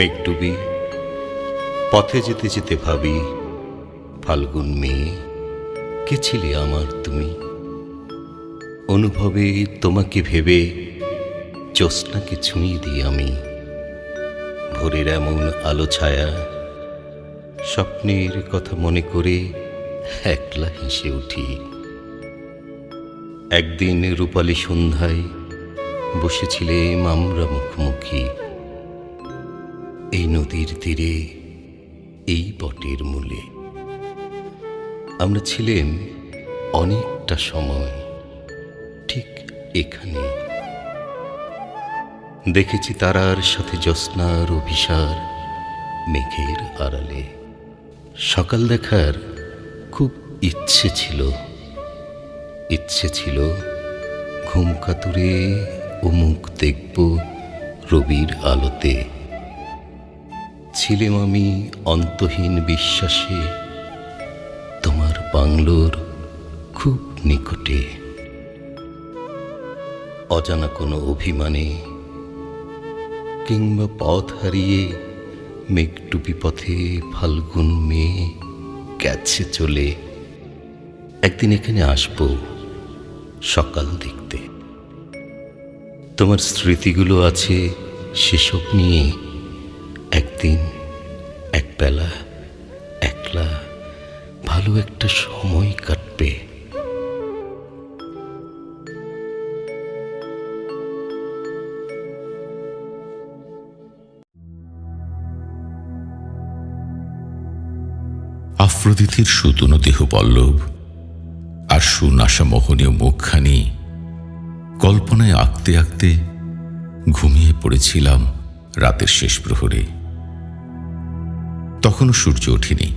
মেঘডুবি পথে যেতে যেতে ভাবি, ফাল্গুন মেয়ে কে ছিলে আমার তুমি। অনুভবে তোমাকে ভেবে জ্যোৎস্নাকে ছুঁয়ে দিই আমি। ভোরের এমন আলো ছায়া স্বপ্নের কথা মনে করে একলা হেসে উঠি। একদিন রূপালী সন্ধ্যায় বসেছিলেম আমরা মুখোমুখি, এই নদীর তীরে, এই বটের মূলে। আমরা ছিলেম অনেকটা সময় ঠিক এখানে। দেখেছি তারার সাথে জ্যোৎস্নার অভিসার মেঘের আড়ালে। সকাল দেখার খুব ইচ্ছে ছিল, ঘুম কাতুরে ও মুখ দেখব রবির আলোতে। ছিলেম আমি অন্তহীন বিশ্বাসে তোমার বাংলোর খুব নিকটে। অজানা কোনো অভিমানে কিংবা পথ হারিয়ে মেঘডুবি পথে ফাল্গুন মেয়ে গেছে চলে। একদিন এখানে আসবো সকাল দেখতে। তোমার স্মৃতিগুলো আছে সেসব নিয়ে একদিন একবেলা একলা ভালো একটা সময় কাটবে। আফ্রোদিতির সুতনু দেহ পল্লব আর সুনাশা মোহনীয় মুখখানি কল্পনায় আঁকতে আঁকতে ঘুমিয়ে পড়েছিলাম রাতের শেষ প্রহরে। তখনও সূর্য ওঠেনি।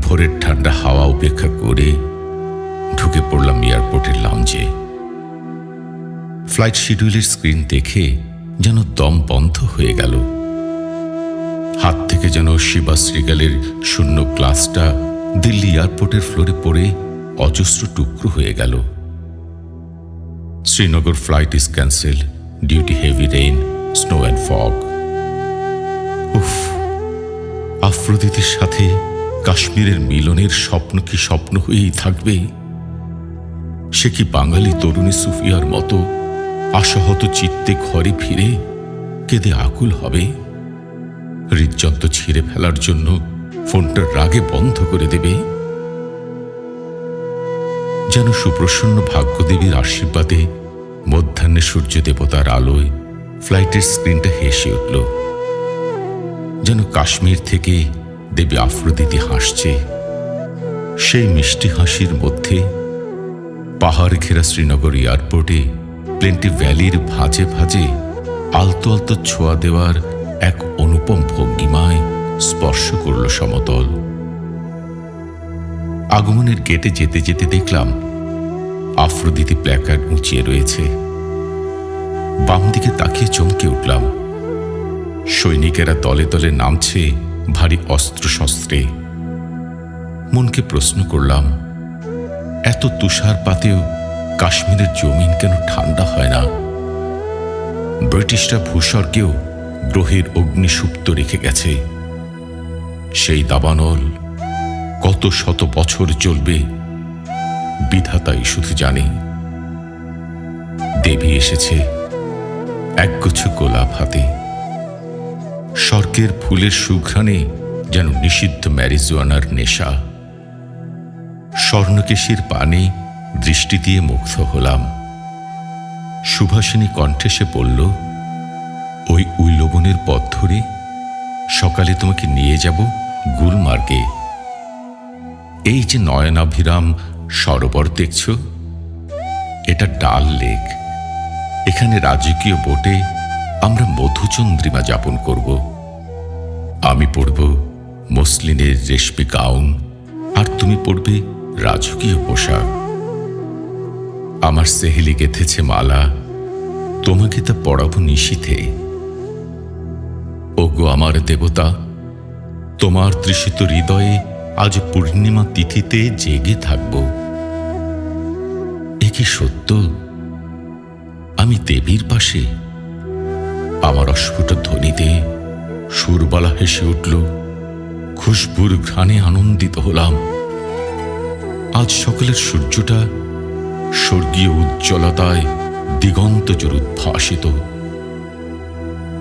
ভোরের ঠান্ডা হাওয়া উপেক্ষা করে ঢুকে পড়লাম এয়ারপোর্টের লাউঞ্জে। ফ্লাইট শিডিউলের স্ক্রিন দেখে যেন দম বন্ধ হয়ে গেল। হাত থেকে যেন শিবা শ্রীগালের শূন্য গ্লাসটা দিল্লি এয়ারপোর্টের ফ্লোরে পড়ে অজস্র টুকরো হয়ে গেল। Srinagar flight is cancelled due to heavy rain, snow and fog. উফ, আফ্রোদিতির সাথে কাশ্মীরের মিলনের স্বপ্ন কি স্বপ্ন হয়েই থাকবে? সে কি বাঙালি তরুণী সুফিয়ার মতো আশাহত চিত্তে ঘরে ফিরে কেঁদে আকুল হবে? হৃদযন্ত্র ছিঁড়ে ফেলার জন্য ফোনটা রাগে বন্ধ করে দেবে? যেন সুপ্রসন্ন ভাগ্যদেবীর আশীর্বাদে মধ্যাহ্নে সূর্য দেবতার আলোয় ফ্লাইটের স্ক্রিনটা হেসে উঠল। যেন কাশ্মীর থেকে দেবী আফ্রোদিতি হাসছে। সেই মিষ্টি হাসির মধ্যে পাহাড় ঘেরা শ্রীনগর এয়ারপোর্টে প্লেনটি ভ্যালির ভাঁজে ভাঁজে আলতো আলতো ছোঁয়া দেওয়ার এক অনুপম ভঙ্গিমায় স্পর্শ করল সমতল। আগমনের গেটে যেতে যেতে দেখলাম আফ্রোদিতি প্ল্যাকার্ড উঁচিয়ে রয়েছে। বাম দিকে তাকিয়ে চমকে উঠলাম। সৈনিকেরা দলে দলে নামছে ভারী অস্ত্রশস্ত্রে। মনকে প্রশ্ন করলাম, এত তুষারপাতেও কাশ্মীরের জমিন কেন ঠান্ডা হয় না? ব্রিটিশরা ভূস্বর্গেও গ্রহের অগ্নিসুপ্ত রেখে গেছে। সেই দাবানল কত শত বছর চলবে বিধাতাই শুধু জানে। দেবী এসেছে একগুচ্ছ গোলাপ হাতে। স্বর্গের ফুলের সুঘ্রাণে যেন নিষিদ্ধ ম্যারিজুয়ানার নেশা। স্বর্ণকেশীর পানে দৃষ্টি দিয়ে মুগ্ধ হলাম। সুভাষিনী কণ্ঠে সে বলল, ওই উইলবনের পথ ধরে সকালে তোমাকে নিয়ে যাব গুলমার্গে। এই যে নয়নাভিরাম সরোবর দেখছ, এটা ডাল লেক। এখানে রাজকীয় বোটে আমরা মধুচন্দ্রিমা যাপন করব। আমি পরব মসলিনের রেশমি গাউন, আর তুমি পরবে রাজকীয় পোশাক। আমার সেহেলি গেঁথেছে মালা, তোমাকে তা পড়াবো নিশীথে। ওগো আমার দেবতা, তোমার তৃষিত হৃদয়ে আজ পূর্ণিমা তিথিতে জেগে থাকব। এ কি সত্য? আমি দেবীর পাশে। আমার অস্ফুট ধ্বনিতে সুরবালা হেসে উঠল, খুশবুর ঘ্রাণে আনন্দিত হলাম। আজ সকালের সূর্যটা স্বর্গীয় উজ্জ্বলতায় দিগন্ত জোর উদ্ভাসিত।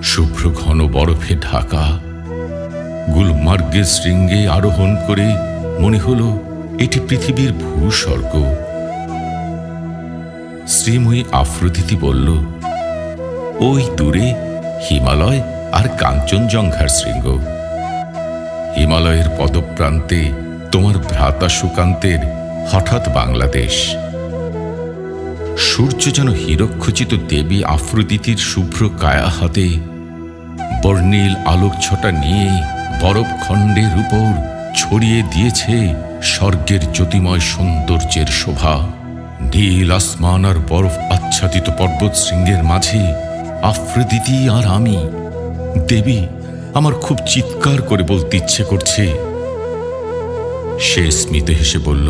শুভ্র ঘন বরফে ঢাকা গুলমার্গের শৃঙ্গে আরোহণ করে মনে হল এটি পৃথিবীর ভূস্বর্গ। শ্রীময়ী আফ্রোদিতি বলল, ওই দূরে হিমালয় আর কাঞ্চনজঙ্ঘার শৃঙ্গ। হিমালয়ের পদপ্রান্তে তোমার ভ্রাতা সুকান্তের হঠাৎ বাংলাদেশ। সূর্য যেন হীরকখচিত দেবী আফ্রোদিতির শুভ্র কায়া হাতে বর্ণিল আলোক ছটা নিয়ে বরফখণ্ডের উপর ছড়িয়ে দিয়েছে স্বর্গের জ্যোতিময় সৌন্দর্যের শোভা। নীল আসমান আর বরফ আচ্ছাদিত পর্বত শৃঙ্গের মাঝে আফ্রোদিতি আর আমি। দেবী, আমার খুব চিৎকার করে বলতে ইচ্ছে করছে। সে স্মিত হেসে বলল,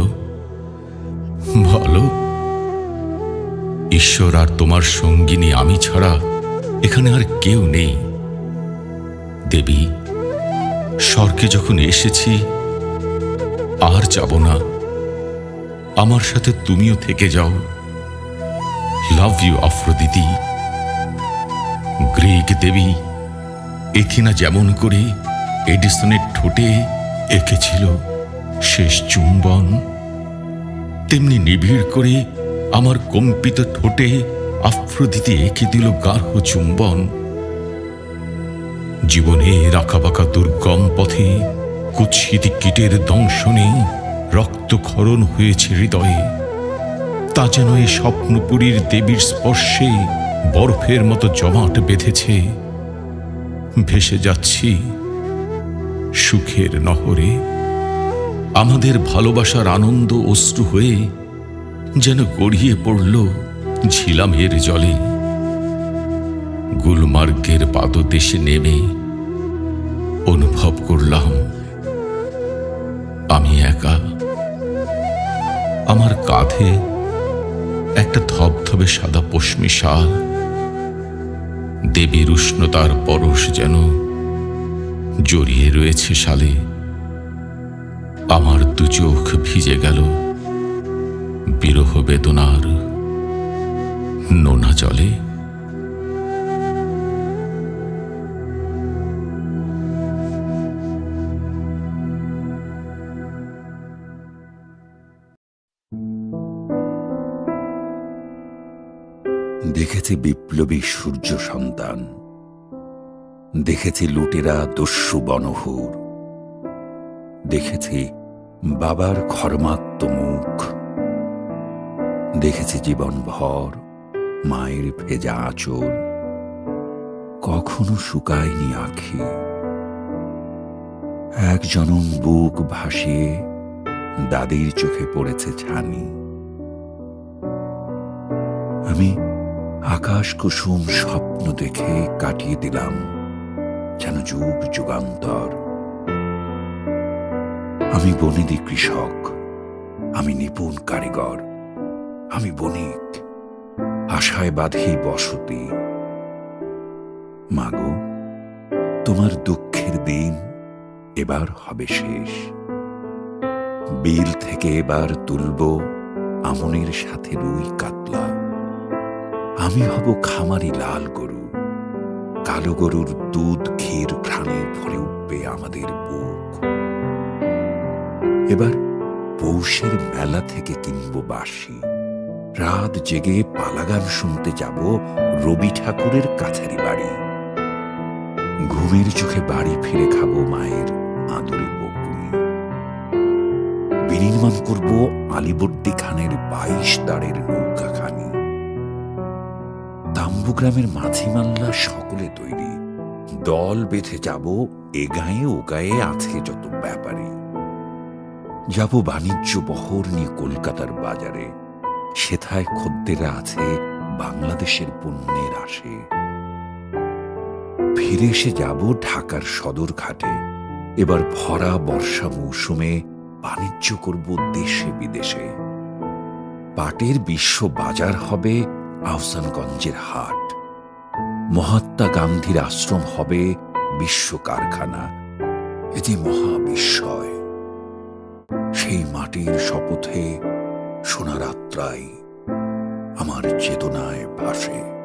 বলো। ঈশ্বর আর তোমার সঙ্গিনী আমি ছাড়া এখানে আর কেউ নেই। দেবী, স্বর্গে যখন এসেছি আর যাব না। আমার সাথে তুমিও থেকে যাও। Love you Aphrodite. গ্রিক দেবী, এথিনা যেমন করে এডিসনের ঠোঁটে এঁকেছিল শেষ চুম্বন, তেমনি নিবিড় করে আমার কম্পিত ঠোঁটে আফ্রোদিতি এঁকে দিল গাঢ় চুম্বন। জীবনে রাখাবাঁকা দুর্গম পথে কুৎসিত কীটের দংশনে রক্তক্ষরণ হয়েছে হৃদয়ে। তা যেন এই স্বপ্নপুরীর দেবীর স্পর্শে বরফের মতো জমাট বেঁধেছে। ভেসে যাচ্ছি সুখের নহরে। আমাদের ভালোবাসার আনন্দ অশ্রু হয়ে যেন গড়িয়ে পড়ল ঝিলামের জলে। গুলমার্গের পাদদেশে নেমে অনুভব করলাম আমি একা। আমার কাঁধে একটা ধবধবে সাদা পশমি শাল। দেবীর উষ্ণতার পরশ যেন জড়িয়ে রয়েছে শালে। আমার দু চোখ ভিজে গেল বিরহ বেদনার নোনা জলে। দেখেছি বিপ্লবী সূর্য সন্তান, দেখেছি লুটেরা দস্যু বনহুর, দেখেছি বাবার খর্মাত্ম মুখ, দেখেছি জীবনভর মায়ের ভেজা আঁচল, কখনো শুকায়নি আঁখি। এক জনম বুক ভাসিয়ে দাদির চোখে পড়েছে ছানি। আমি আকাশ কুসুম স্বপ্ন দেখে কাটিয়ে দিলাম যেন যুগ যুগান্তর। আমি বনেদি কৃষক, আমি নিপুণ কারিগর, আমি বণিক, আশায় বাঁধি বসতি। মাগো, তোমার দুঃখের দিন এবার হবে শেষ। বিল থেকে এবার তুলব আমনের সাথে রুই কাতলা। আমি হব খামারি লাল গরু, কালো গরুর দুধ ক্ষীর ঘ্রাণে ভরে উঠবে আমাদের বুক। এবার পৌষের মেলা থেকে কিনব বাঁশি, রাত জেগে পালাগান শুনতে যাব রবি ঠাকুরের কাছারি বাড়ি। ঘুমের চোখে বাড়ি ফিরে খাবো মায়ের আদরে বকুনি। বিনির্মাণ করব আলিবর্দী খানের 22 দাঁড়ের নৌকাখানি। তাম্বুগ্রামের মাঝি মাল্লা সকলে তৈরি, দল বেঁধে যাব এ গায়ে ও গায়ে আছে যত ব্যাপারী। যাব বাণিজ্য বহর নিয়ে কলকাতার বাজারে, সেথায় খদ্দেরা আছে বাংলাদেশের পণ্যের আসে। ফিরে এসে যাব ঢাকার সদর ঘাটে, এবার ভরা বর্ষা মৌসুমে বাণিজ্য করব দেশে বিদেশে। পাটের বিশ্ব বাজার হবে আহসানগঞ্জের হাট, মহাত্মা গান্ধীর আশ্রম হবে বিশ্ব কারখানা, এ যে মহাবিস্ময়। সেই মাটির শপথে সোনার আত্রাই আমার চেতনায় ভাসে।